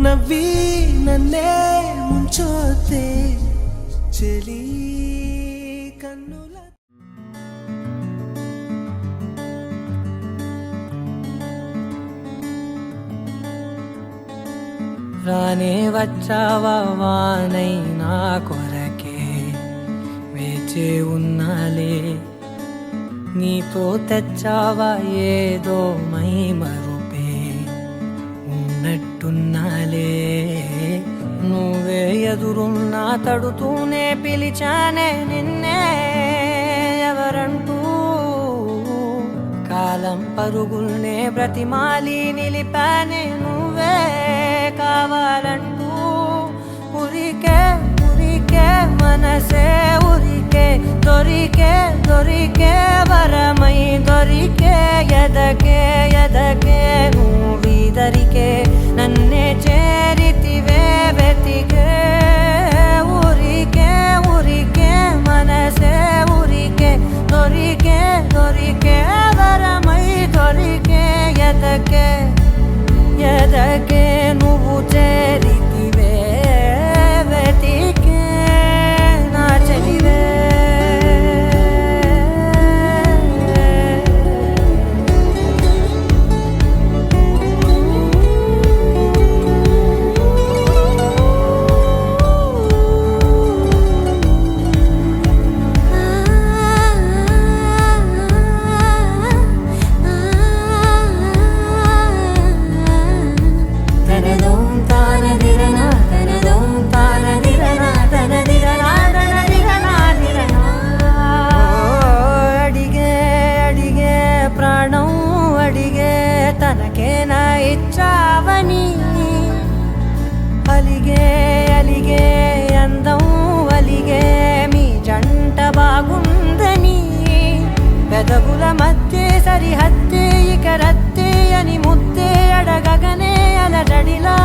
నవ్వి నన్నే ముంచోతే చెలి కన్నుల రానే వచ్చావా వానై నా కొరకే వేచే ఉన్నాలే నీతో తెచ్చావా ఏదో మై మరుపే ఉన్నట్టున్నాలే నువ్వే ఎదురున్నా తడుతూనే పిలిచానే నిన్నే ఎవరంటూ కాలం పరుగుల్నే బ్రతిమాలి నిలిపానే నువ్వే కావాలంటూ ఉరికే ఉరికే మనసే ఉరికే దొరికే దొరికే వరమై దొరికే ఎదకే ఎదకే నువ్విదరికే నన్నే చేరితివే వెతికే ఉరికే ఉరికే మనసే ఉరికే దొరికే దొరికే వరమై దొరికే ఎదకే ఎదకే నువ్వు చేరితివే వెతికే నా చెలివే తనకేనా ఇచ్చావని అలిగే అలిగే అందం అలిగే మీ జంట బాగుందని పెదవుల మధ్య సరిహద్దే ఇక రద్దే అని ముద్దే అడగగనే అలజడిలా